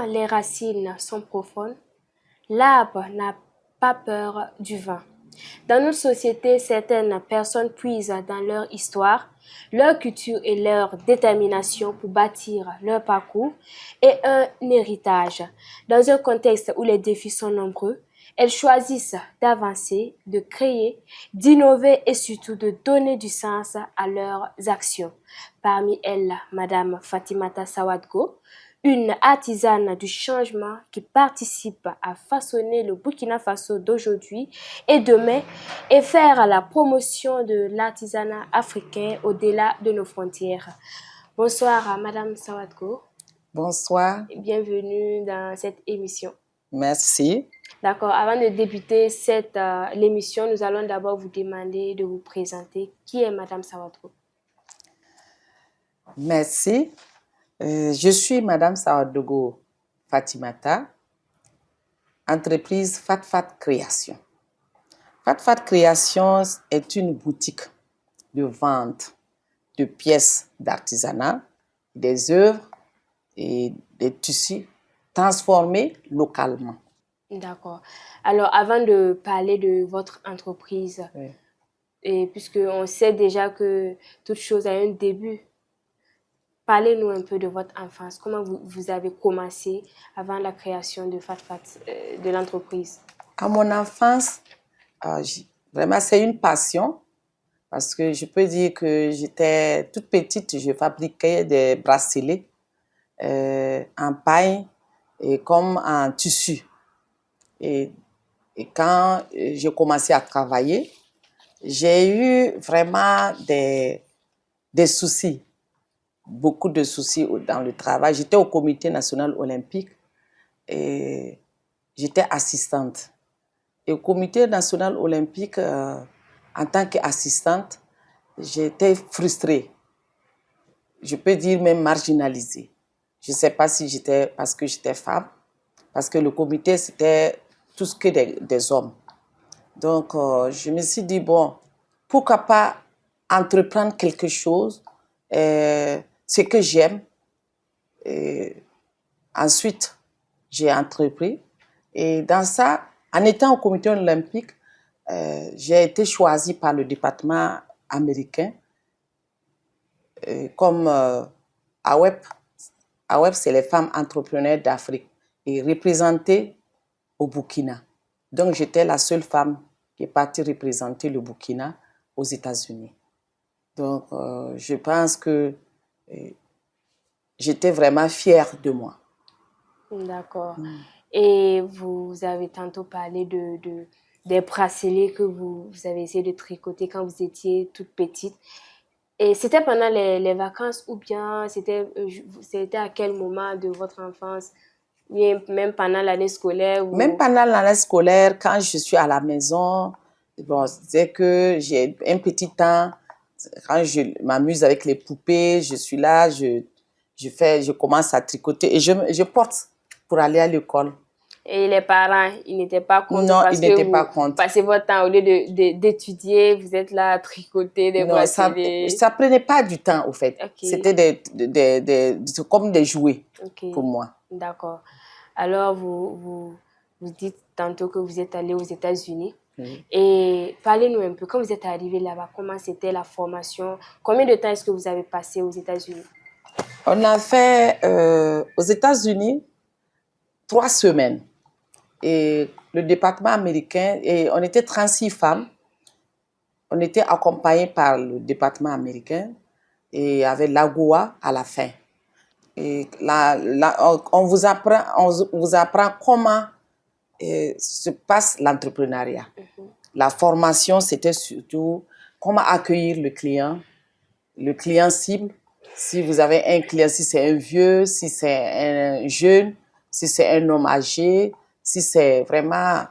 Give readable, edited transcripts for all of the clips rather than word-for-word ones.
les racines sont profondes, l'arbre n'a pas peur du vent. Dans notre société, certaines personnes puisent dans leur histoire, leur culture et leur détermination pour bâtir leur parcours et un héritage. Dans un contexte où les défis sont nombreux, elles choisissent d'avancer, de créer, d'innover et surtout de donner du sens à leurs actions. Parmi elles, Madame Fatimata Sawadgo, une artisane du changement qui participe à façonner le Burkina Faso d'aujourd'hui et demain et faire la promotion de l'artisanat africain au-delà de nos frontières. Bonsoir Madame Sawadgo. Bonsoir. Bienvenue dans cette émission. Merci. D'accord, avant de débuter l'émission, nous allons d'abord vous demander de vous présenter. Qui est Madame Sawadgo? Merci. Je suis Madame Sawadgo Fatimata, entreprise Fat Création. Fat Création est une boutique de vente de pièces d'artisanat, des œuvres et des tissus transformés localement. D'accord. Alors, avant de parler de votre entreprise, Oui. et puisqu'on sait déjà que toute chose a un début, parlez-nous un peu de votre enfance. Comment vous avez commencé avant la création de de l'entreprise? À mon enfance, vraiment, c'est une passion parce que je peux dire que j'étais toute petite, je fabriquais des bracelets en paille et comme en tissu. Et quand j'ai commencé à travailler, j'ai eu vraiment des soucis, beaucoup de soucis dans le travail. J'étais au Comité national olympique et j'étais assistante. Et au Comité national olympique, en tant qu'assistante, j'étais frustrée. Je peux dire même marginalisée. Je ne sais pas si j'étais parce que j'étais femme, parce que le comité, c'était tout ce que des hommes. Donc, je me suis dit, bon, pourquoi pas entreprendre quelque chose, ce que j'aime. Ensuite, j'ai entrepris. Et dans ça, en étant au comité olympique, j'ai été choisie par le département américain comme AWEP. AWEP, c'est les femmes entrepreneurs d'Afrique et représentée au Burkina. Donc, j'étais la seule femme qui est partie représenter le Burkina aux États-Unis. Donc, je pense que j'étais vraiment fière de moi. D'accord. Et vous avez tantôt parlé des bracelets que vous avez essayé de tricoter quand vous étiez toute petite. Et c'était pendant les vacances ou bien c'était à quel moment de votre enfance? Même pendant l'année scolaire? Ou... Même pendant l'année scolaire, quand je suis à la maison, bon, c'est que j'ai un petit temps, quand je m'amuse avec les poupées, je suis là, je commence à tricoter et je porte pour aller à l'école. Et les parents, ils n'étaient pas contents? Non, parce ils n'étaient que pas vous contents. passez votre temps, au lieu d'étudier, vous êtes là à tricoter des bracelets. Ça prenait pas du temps, au fait. Okay. C'était comme des jouets pour moi. D'accord. Alors, vous dites tantôt que vous êtes allé aux États-Unis. Oui. Et parlez-nous un peu, quand vous êtes arrivé là-bas, comment c'était la formation? Combien de temps est-ce que vous avez passé aux États-Unis? On a fait aux États-Unis 3 semaines. Et le département américain, et on était 36 femmes. On était accompagnés par le département américain et avec l'AGOA à la fin. Et là, on vous apprend comment se passe l'entrepreneuriat. La formation, c'était surtout comment accueillir le client cible. Si vous avez un client, si c'est un vieux, si c'est un jeune, si c'est un homme âgé, si c'est vraiment,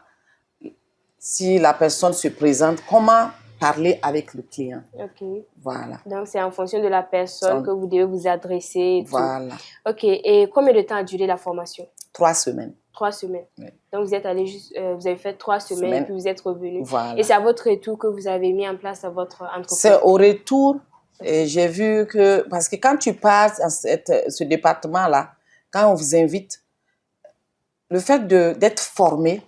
si la personne se présente, comment parler avec le client. Ok. Voilà. Donc, c'est en fonction de la personne que vous devez vous adresser. Et voilà. Tout. Ok. Et combien de temps a duré la formation? 3 semaines. 3 semaines. Oui. Donc, vous êtes allé vous avez fait 3 semaines et puis vous êtes revenu. Voilà. Et c'est à votre retour que vous avez mis en place votre entreprise? C'est au retour. Et j'ai vu que, parce que quand tu pars à ce département-là, quand on vous invite, le fait d'être formé,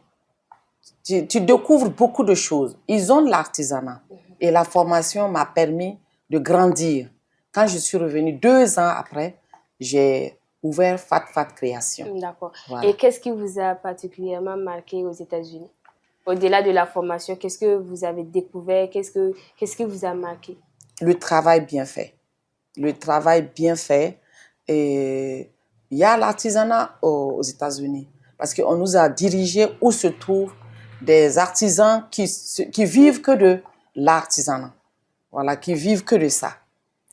tu découvres beaucoup de choses. Ils ont de l'artisanat. Et la formation m'a permis de grandir. Quand je suis revenue 2 ans après, j'ai ouvert Fat Fat Création. D'accord. Voilà. Et qu'est-ce qui vous a particulièrement marqué aux États-Unis? Au-delà de la formation, qu'est-ce que vous avez découvert? Qu'est-ce qui vous a marqué? Le travail bien fait. Le travail bien fait. Et il y a l'artisanat aux États-Unis. Parce qu'on nous a dirigés où se trouvent des artisans qui vivent que de l'artisanat. Voilà, qui vivent que de ça.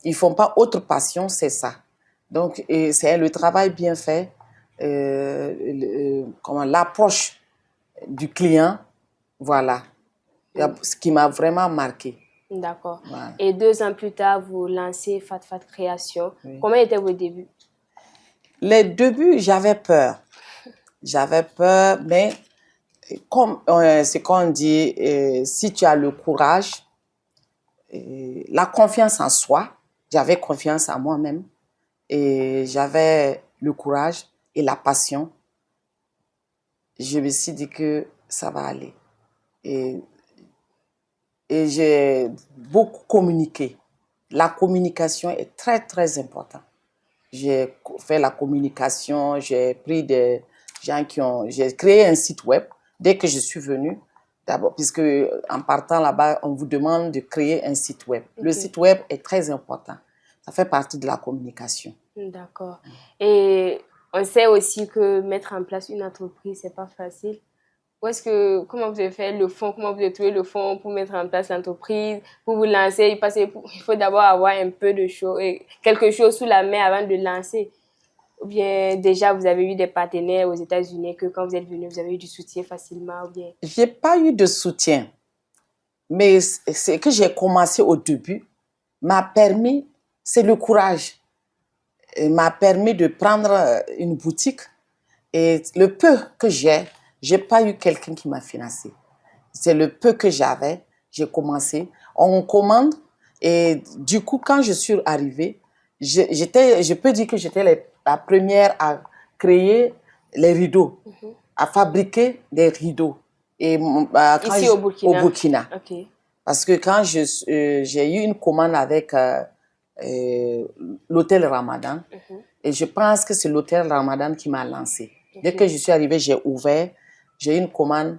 Ils ne font pas autre passion, c'est ça. Donc, c'est le travail bien fait, l'approche du client, voilà, ce qui m'a vraiment marqué. D'accord. Voilà. Et 2 ans plus tard, vous lancez Fat Fat Création. Oui. Comment étaient vos débuts? Les débuts, j'avais peur. J'avais peur, mais comme c'est qu'on dit, si tu as le courage, la confiance en soi, j'avais confiance en moi-même et j'avais le courage et la passion. Je me suis dit que ça va aller. Et j'ai beaucoup communiqué. La communication est très, très importante. J'ai fait la communication, j'ai pris des gens j'ai créé un site web dès que je suis venue. D'abord, puisque en partant là-bas, on vous demande de créer un site web. Okay. Le site web est très important. Ça fait partie de la communication. D'accord. Et on sait aussi que mettre en place une entreprise, c'est pas facile. Comment vous avez fait le fonds, comment vous avez trouvé le fonds pour mettre en place l'entreprise, pour vous lancer? Il faut d'abord avoir un peu de choses, quelque chose sous la main avant de lancer. Ou bien déjà vous avez eu des partenaires aux États-Unis que quand vous êtes venu, vous avez eu du soutien facilement ou bien? J'ai pas eu de soutien, mais ce que j'ai commencé au début m'a permis, c'est le courage, m'a permis de prendre une boutique et le peu que j'ai pas eu quelqu'un qui m'a financé. C'est le peu que j'avais, j'ai commencé. On commande et du coup, quand je suis arrivée, je peux dire que j'étais la première à créer les rideaux, à fabriquer des rideaux. Et ici au Burkina. Au Burkina. Okay. Parce que quand j'ai eu une commande avec l'hôtel Ramadan, et je pense que c'est l'hôtel Ramadan qui m'a lancé. Dès que je suis arrivée, j'ai ouvert. J'ai eu une commande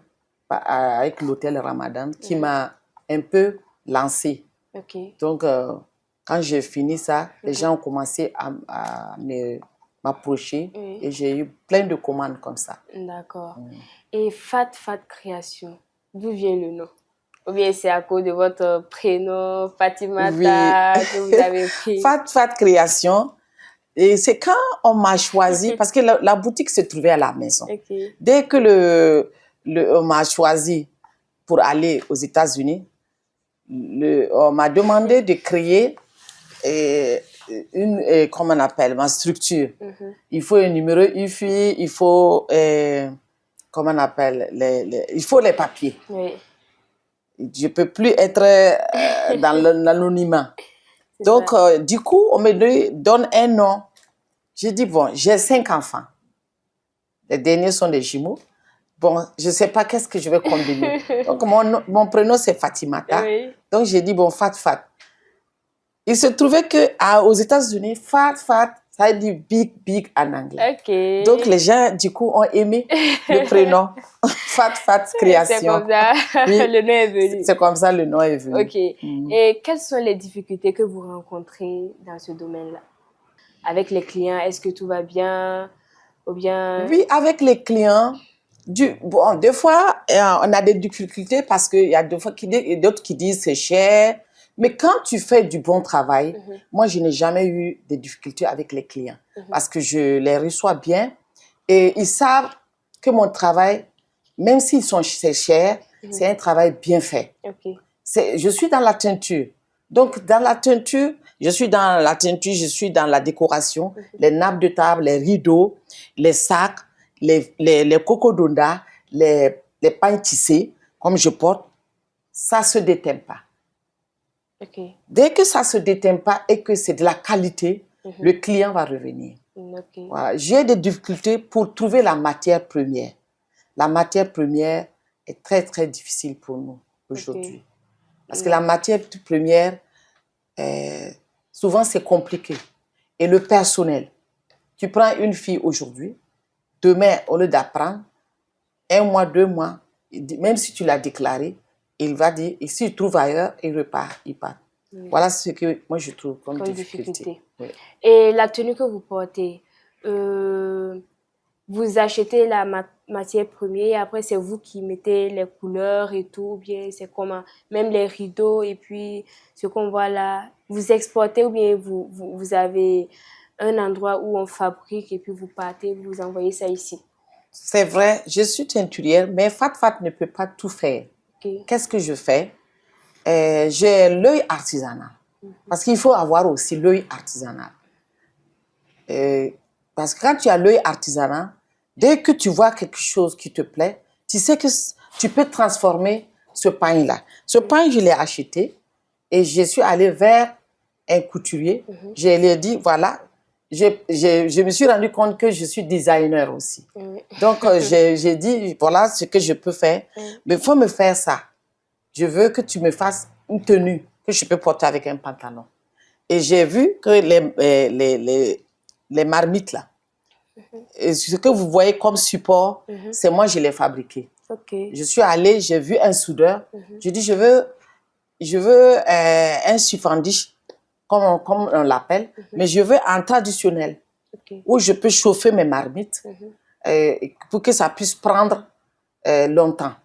avec l'hôtel Ramadan qui m'a un peu lancé. Donc, quand j'ai fini ça, les gens ont commencé à m'approcher et j'ai eu plein de commandes comme ça. D'accord. Et Fat Fat Création, d'où vient le nom? Ou bien c'est à cause de votre prénom, Fatimata, que vous avez pris? Fat Fat Création. Et c'est quand on m'a choisi, parce que la boutique se trouvait à la maison. Dès que on m'a choisi pour aller aux États-Unis, on m'a demandé de créer comment on appelle, ma structure. Il faut un numéro IFI, il faut, comment on appelle, il faut les papiers. Oui. Je ne peux plus être dans l'anonymat. Donc, du coup, on me donne un nom. J'ai dit, bon, j'ai 5 enfants. Les derniers sont des jumeaux. Bon, je ne sais pas qu'est-ce que je vais combiner. Donc, mon prénom, c'est Fatimata. Oui. Donc, j'ai dit, bon, Fat Fat. Il se trouvait qu'aux États-Unis, Fat Fat, ça veut dire big, big en anglais. Okay. Donc, les gens, du coup, ont aimé le prénom Fat Fat Création. C'est comme ça, oui, le nom est venu. C'est comme ça, le nom est venu. Ok. Et quelles sont les difficultés que vous rencontrez dans ce domaine-là? Avec les clients, est-ce que tout va bien? Ou bien... Oui, avec les clients, bon, des fois, on a des difficultés parce qu'il y a d'autres qui disent c'est cher. Mais quand tu fais du bon travail, moi, je n'ai jamais eu de difficultés avec les clients parce que je les reçois bien et ils savent que mon travail, même si c'est cher, c'est un travail bien fait. Okay. Je suis dans la teinture. Donc, dans la teinture, je suis dans la décoration, les nappes de table, les rideaux, les sacs, les cocodondas, les pains tissés, comme je porte, ça ne se déteint pas. Okay. Dès que ça ne se déteint pas et que c'est de la qualité, le client va revenir. Ok. Voilà. J'ai des difficultés pour trouver la matière première. La matière première est très, très difficile pour nous aujourd'hui. Parce que la matière première, souvent, c'est compliqué. Et le personnel, tu prends une fille aujourd'hui, demain, au lieu d'apprendre, 1 mois, 2 mois, même si tu l'as déclaré, il va dire, et s'il trouve ailleurs, il repart, il part. Voilà ce que moi je trouve comme difficulté. Oui. Et la tenue que vous portez, vous achetez la matière première et après c'est vous qui mettez les couleurs et tout, ou bien c'est comment, même les rideaux et puis ce qu'on voit là, vous exportez ou bien vous avez un endroit où on fabrique et puis vous partez, vous envoyez ça ici. C'est vrai, je suis teinturière, mais Fat ne peut pas tout faire. Okay. Qu'est-ce que je fais? J'ai l'œil artisanal. Parce qu'il faut avoir aussi l'œil artisanal. Parce que quand tu as l'œil artisanal, dès que tu vois quelque chose qui te plaît, tu sais que tu peux transformer ce pain-là. Ce pain, je l'ai acheté et je suis allée vers un couturier. Je lui ai dit, voilà, je me suis rendu compte que je suis designer aussi. Donc, j'ai dit, voilà ce que je peux faire. Mais il faut me faire ça. Je veux que tu me fasses une tenue que je peux porter avec un pantalon. Et j'ai vu que les marmites là, et ce que vous voyez comme support, c'est moi, je l'ai fabriqué. Okay. Je suis allée, j'ai vu un soudeur. Je dis, je veux un suffendish, comme on l'appelle, mais je veux un traditionnel, où je peux chauffer mes marmites pour que ça puisse prendre longtemps.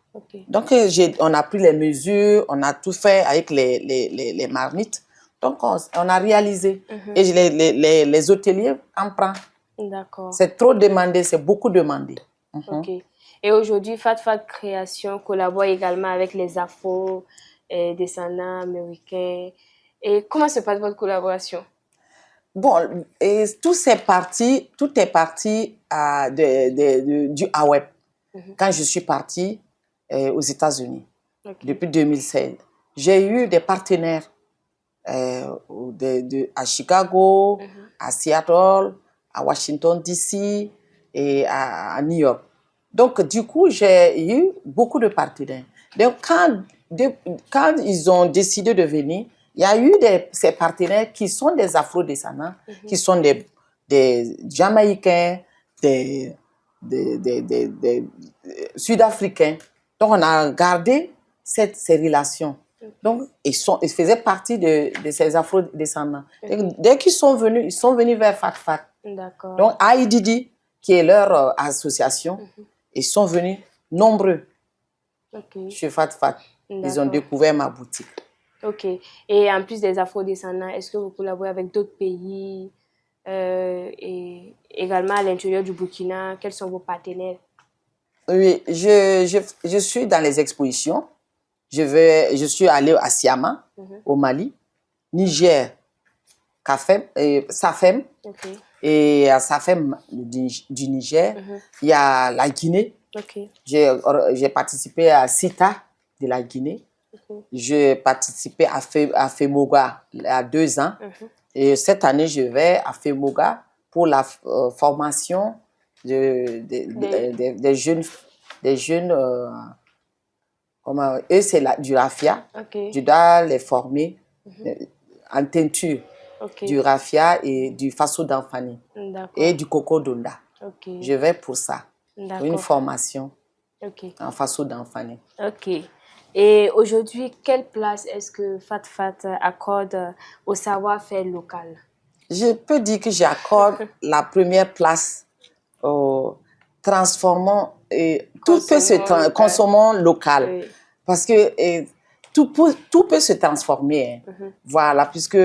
Donc, on a pris les mesures, on a tout fait avec les marmites. Donc, on a réalisé. Et les hôteliers en prennent. D'accord. C'est trop demandé, c'est beaucoup demandé. Ok. Et aujourd'hui, Fat Création collabore également avec les Afro-descendants américains. Et comment se passe votre collaboration? Bon, et tout est parti du AWEB. Quand je suis partie aux États-Unis, depuis 2016, j'ai eu des partenaires à Chicago, à Seattle, à Washington, D.C. et à New York. Donc, du coup, j'ai eu beaucoup de partenaires. Donc, quand ils ont décidé de venir, il y a eu ces partenaires qui sont des Afro-descendants, qui sont des Jamaïcains, des Sud-Africains. Donc, on a gardé ces relations. Donc, ils faisaient partie de ces Afro-descendants. Dès qu'ils sont venus, ils sont venus vers Fat. D'accord. Donc, AIDD, qui est leur association, ils sont venus nombreux chez Fat. Ils ont découvert ma boutique. Ok. Et en plus des Afro-descendants, est-ce que vous collaborez avec d'autres pays et également à l'intérieur du Burkina? Quels sont vos partenaires? Oui, je suis dans les expositions. Je suis allée à Siama, au Mali, Niger, Safem, et à Safem du Niger, il y a la Guinée. J'ai participé à CITA de la Guinée. J'ai participé à FEMOGA il y a 2 ans. Et cette année, je vais à FEMOGA pour la formation des jeunes. Eux, c'est du raffia. Je dois les former en teinture du raffia et du faso d'Anfani et du coco d'Onda. Je vais pour ça, pour une formation en faso d'Anfani. Ok. Et aujourd'hui, quelle place est-ce que Fat accorde au savoir-faire local? Je peux dire que j'accorde la première place au transformant et consommant local. Oui. Parce que tout peut se transformer. Voilà, puisque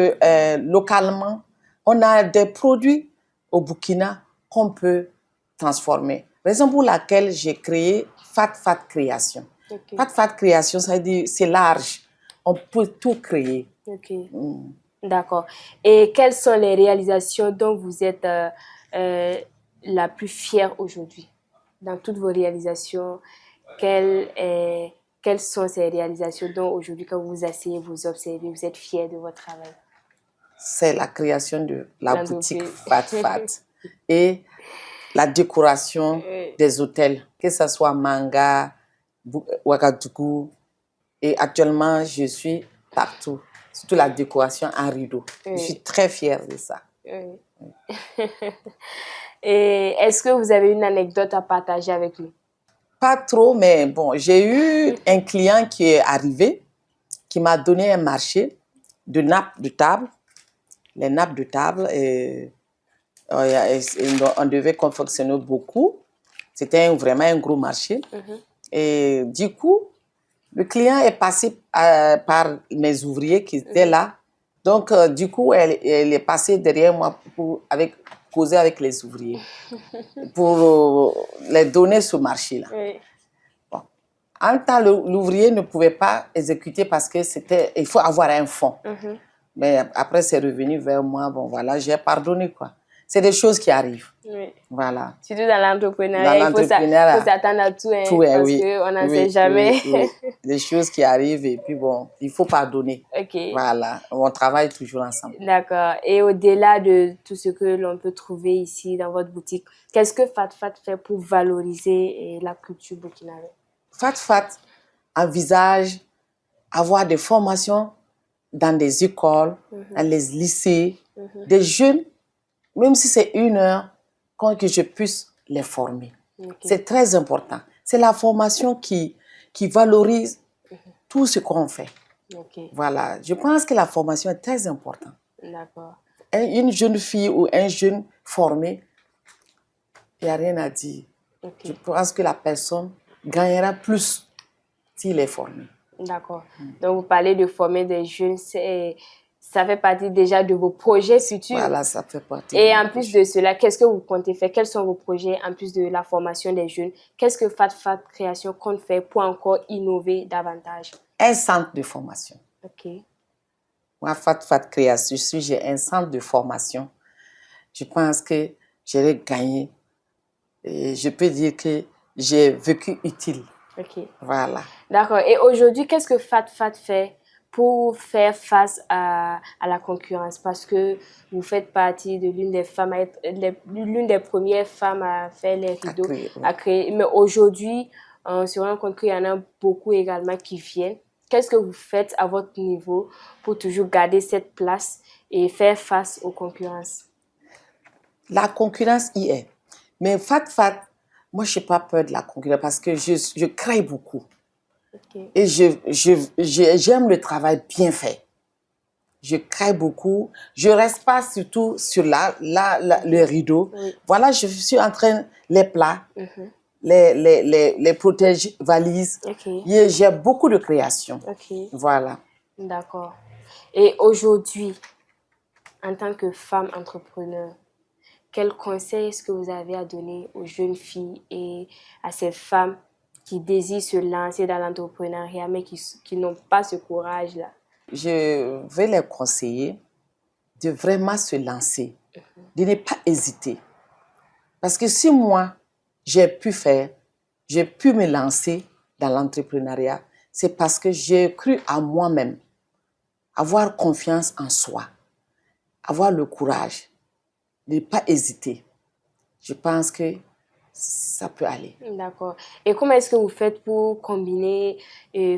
localement, on a des produits au Burkina qu'on peut transformer. Raison pour laquelle j'ai créé Fat Création. Fat Création, ça veut dire c'est large. On peut tout créer. D'accord. Et quelles sont les réalisations dont vous êtes la plus fière aujourd'hui? Dans toutes vos réalisations, quelles sont ces réalisations dont aujourd'hui, quand vous vous asseyez, vous observez, vous êtes fier de votre travail? C'est la création de la boutique Fat. et la décoration des hôtels, que ce soit Manga, Ouagadougou. Et actuellement, je suis partout, surtout la décoration en rideau. Je suis très fière de ça. Et est-ce que vous avez une anecdote à partager avec nous? Pas trop, mais bon, j'ai eu un client qui est arrivé, qui m'a donné un marché de nappes de table. Les nappes de table, on devait confectionner beaucoup. C'était vraiment un gros marché. Et du coup, le client est passé par mes ouvriers qui étaient là. Donc, du coup, elle est passée derrière moi pour causer avec les ouvriers pour les donner ce marché-là. Bon. En même temps, l'ouvrier ne pouvait pas exécuter parce que il faut avoir un fonds. Mais après, c'est revenu vers moi. Bon, voilà, j'ai pardonné, quoi. C'est des choses qui arrivent. Voilà. Surtout dans l'entrepreneuriat, il faut s'attendre à tout, parce qu'on n'en sait jamais. Des choses qui arrivent et puis bon, il faut pardonner. Voilà, on travaille toujours ensemble. D'accord. Et au-delà de tout ce que l'on peut trouver ici dans votre boutique, qu'est-ce que Fat Fat fait pour valoriser la culture burkinabé? Fat Fat envisage avoir des formations dans des écoles, dans les lycées, des jeunes, même si c'est 1 heure, que je puisse les former. C'est très important. C'est la formation qui valorise tout ce qu'on fait. Voilà. Je pense que la formation est très importante. D'accord. Une jeune fille ou un jeune formé, il n'y a rien à dire. Je pense que la personne gagnera plus s'il est formé. D'accord. Donc, vous parlez de former des jeunes, ça fait partie déjà de vos projets futurs. Voilà, ça fait partie. Et en plus de cela, qu'est-ce que vous comptez faire? Quels sont vos projets en plus de la formation des jeunes? Qu'est-ce que Fat Fat Création compte faire pour encore innover davantage? Un centre de formation. Moi, Fat Fat Création, j'ai un centre de formation. Je pense que j'aurais gagné. Et je peux dire que j'ai vécu utile. Voilà. D'accord. Et aujourd'hui, qu'est-ce que Fat Fat fait pour faire face à la concurrence? Parce que vous faites partie de l'une des femmes, l'une des premières femmes à faire les rideaux, à créer. Mais aujourd'hui, on se rend compte qu'il y en a beaucoup également qui viennent. Qu'est-ce que vous faites à votre niveau pour toujours garder cette place et faire face aux concurrences? La concurrence y est. Mais Fat Fat, moi, je n'ai pas peur de la concurrence parce que je crée beaucoup. Et j'aime le travail bien fait. Je crée beaucoup. Je ne reste pas surtout sur le rideau. Voilà, je suis en train, les plats, les protèges valises. J'ai beaucoup de créations. Voilà. D'accord. Et aujourd'hui, en tant que femme entrepreneur, quel conseil est-ce que vous avez à donner aux jeunes filles et à ces femmes qui désirent se lancer dans l'entrepreneuriat, mais qui n'ont pas ce courage-là? Je vais les conseiller de vraiment se lancer, de ne pas hésiter. Parce que si moi, j'ai pu me lancer dans l'entrepreneuriat, c'est parce que j'ai cru à moi-même, avoir confiance en soi, avoir le courage, de ne pas hésiter. Je pense que ça peut aller. D'accord. Et comment est-ce que vous faites pour combiner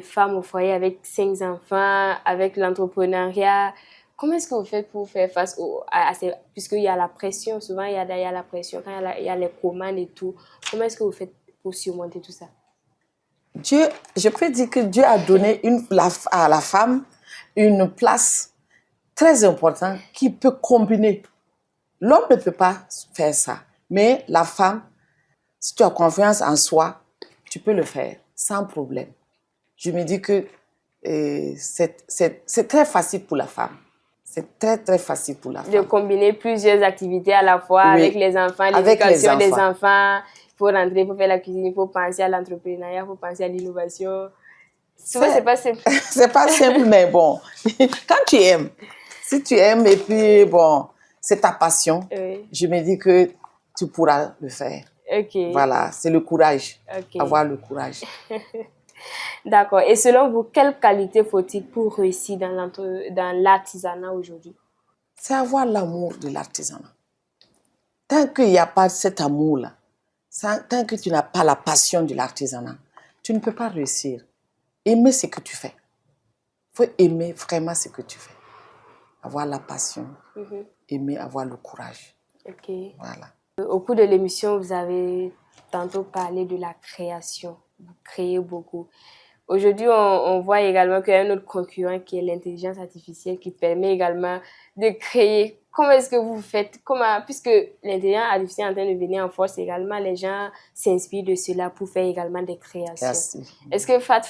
femme au foyer avec 5 enfants, avec l'entrepreneuriat? Comment est-ce que vous faites pour faire face à ces... Puisqu'il y a la pression, souvent il y a la pression, quand il y a les commandes et tout. Comment est-ce que vous faites pour surmonter tout ça? Je peux dire que Dieu a donné à la femme une place très importante qui peut combiner. L'homme ne peut pas faire ça, mais la femme, si tu as confiance en soi, tu peux le faire sans problème. Je me dis que c'est très facile pour la femme. C'est très, très facile pour la femme. De combiner plusieurs activités à la fois avec les enfants, l'éducation des enfants. Il faut rentrer, il faut faire la cuisine, il faut penser à l'entrepreneuriat, il faut penser à l'innovation. Souvent, c'est pas simple. C'est pas simple, mais bon, quand tu aimes, si tu aimes et puis bon, c'est ta passion, je me dis que tu pourras le faire. Voilà, c'est le courage, avoir le courage. D'accord. Et selon vous, quelle qualité faut-il pour réussir dans l'artisanat aujourd'hui? C'est avoir l'amour de l'artisanat. Tant qu'il n'y a pas cet amour-là, tant que tu n'as pas la passion de l'artisanat, tu ne peux pas réussir. Aimer ce que tu fais. Il faut aimer vraiment ce que tu fais. Avoir la passion, aimer, avoir le courage. Ok. Voilà. Au cours de l'émission, vous avez tantôt parlé de la création. Vous créez beaucoup. Aujourd'hui, on voit également qu'il y a un autre concurrent qui est l'intelligence artificielle qui permet également de créer. Comment est-ce que vous faites? Puisque l'intelligence artificielle est en train de venir en force également, les gens s'inspirent de cela pour faire également des créations. Merci. Est-ce que Fat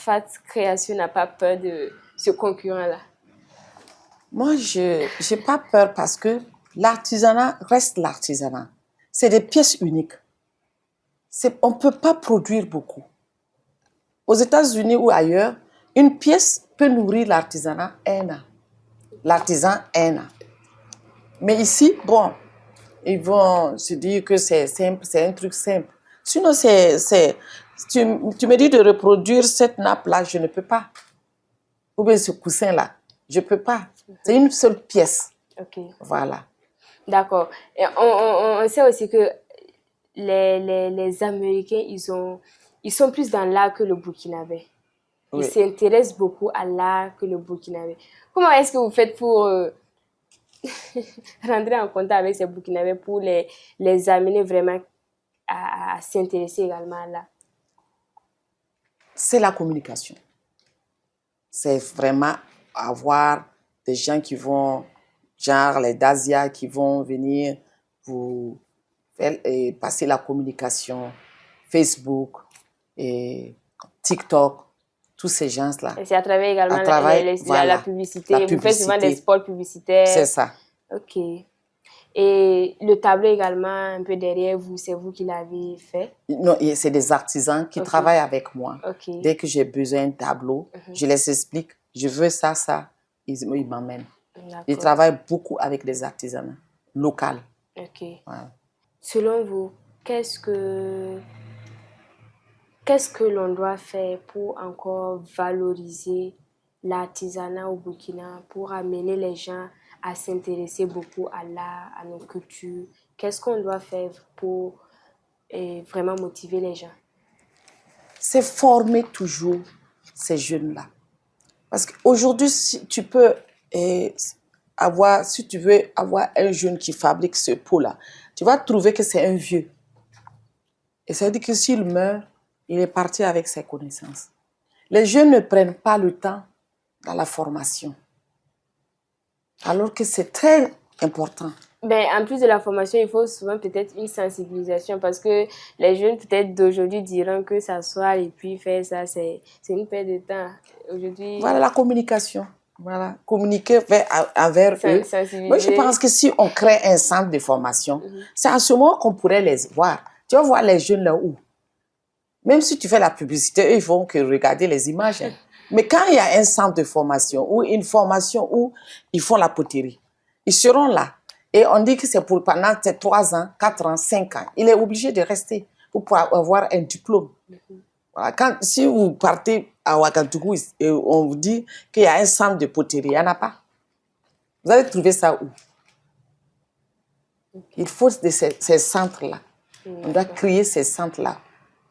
Création n'a pas peur de ce concurrent-là? Moi, je n'ai pas peur parce que l'artisanat reste l'artisanat. C'est des pièces uniques. On ne peut pas produire beaucoup. Aux États-Unis ou ailleurs, une pièce peut nourrir l'artisanat un an. L'artisan un an. Mais ici, bon, ils vont se dire que c'est simple, c'est un truc simple. Sinon, tu me dis de reproduire cette nappe-là, je ne peux pas. Ou bien ce coussin-là, je ne peux pas. C'est une seule pièce. Ok. Voilà. D'accord. Et on sait aussi que les Américains, ils sont plus dans l'art que le Burkinabé. Ils Oui. s'intéressent beaucoup à l'art que le Burkinabé. Comment est-ce que vous faites pour rentrer en contact avec ces Burkinabés pour les amener vraiment à s'intéresser également à l'art? C'est la communication. C'est vraiment avoir des gens qui vont, genre les Dacia, qui vont venir pour faire, passer la communication, Facebook, et TikTok, tous ces gens-là. Et c'est à travers également Voilà, la publicité. Vous faites souvent des spots publicitaires. C'est ça. Ok. Et le tableau également, un peu derrière vous, c'est vous qui l'avez fait? Non, c'est des artisans qui travaillent avec moi. Okay. Dès que j'ai besoin d'un tableau, je les explique, je veux ça, ça, ils m'emmènent. Ils travaillent beaucoup avec des artisans locaux. Ok. Voilà. Selon vous, qu'est-ce que l'on doit faire pour encore valoriser l'artisanat au Burkina, pour amener les gens à s'intéresser beaucoup à l'art, à nos cultures? Qu'est-ce qu'on doit faire pour vraiment motiver les gens? C'est former toujours ces jeunes-là. Parce qu'aujourd'hui, si tu veux avoir un jeune qui fabrique ce pot-là, tu vas trouver que c'est un vieux. Et ça veut dire que s'il meurt, il est parti avec ses connaissances. Les jeunes ne prennent pas le temps dans la formation. Alors que c'est très important. Ben, en plus de la formation, il faut souvent peut-être une sensibilisation parce que les jeunes peut-être d'aujourd'hui diront que s'asseoir et puis faire ça, c'est une perte de temps. Aujourd'hui, voilà la communication. Voilà, communiquer envers eux. Moi, je pense que si on crée un centre de formation, c'est à ce moment qu'on pourrait les voir. Tu vas voir les jeunes là où. Même si tu fais la publicité, eux, ils vont que regarder les images. Mais quand il y a un centre de formation ou une formation où ils font la poterie, ils seront là. Et on dit que c'est pour pendant 3 ans, 4 ans, 5 ans. Il est obligé de rester pour pouvoir avoir un diplôme. Voilà. Si vous partez à Ouagadougou et on vous dit qu'il y a un centre de poterie, il n'y en a pas. Vous allez trouver ça où? Il faut ces centres-là. On doit créer ces centres-là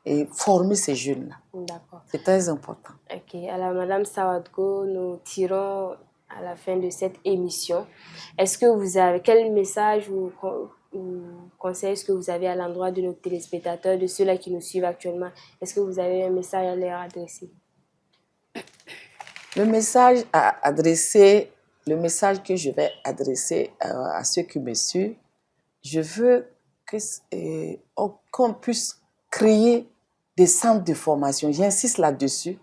et former ces jeunes-là. D'accord. C'est très important. Ok. Alors, Madame Sawadko, nous tirons à la fin de cette émission. Est-ce que vous avez quel message ou conseil est-ce que vous avez à l'endroit de nos téléspectateurs, de ceux-là qui nous suivent actuellement? Est-ce que vous avez un message à leur adresser? Le message que je vais adresser à ceux qui me suivent, je veux qu'on puisse créer des centres de formation. J'insiste là-dessus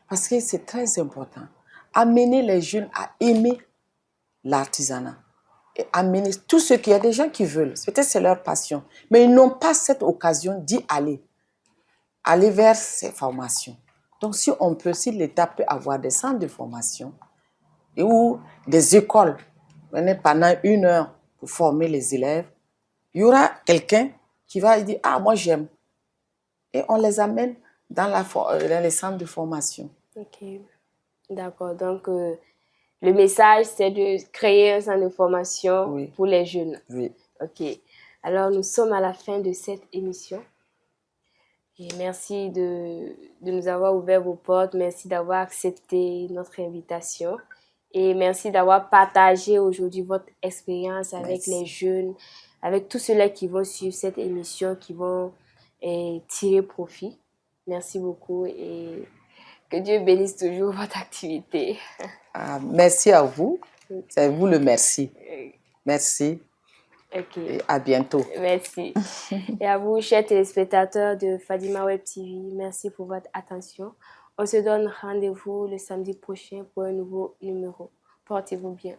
parce que c'est très important. Amener les jeunes à aimer l'artisanat. Et amener tout ce qu'il y a des gens qui veulent. Peut-être c'est leur passion. Mais ils n'ont pas cette occasion d'y aller. Aller vers ces formations. Donc si l'État peut avoir des centres de formation ou des écoles pendant 1 heure pour former les élèves, il y aura quelqu'un qui va dire « Ah, moi j'aime ». Et on les amène dans les centres de formation. Ok, d'accord. Donc, le message, c'est de créer un centre de formation pour les jeunes. Oui. Ok. Alors, nous sommes à la fin de cette émission. Et merci de nous avoir ouvert vos portes. Merci d'avoir accepté notre invitation. Et merci d'avoir partagé aujourd'hui votre expérience avec les jeunes, avec tous ceux-là qui vont suivre cette émission, qui vont tirer profit. Merci beaucoup et que Dieu bénisse toujours votre activité. Merci à vous. C'est vous le merci. Merci. Okay. Et à bientôt. Merci. Et à vous, chers téléspectateurs de Fadima Web TV, merci pour votre attention. On se donne rendez-vous le samedi prochain pour un nouveau numéro. Portez-vous bien.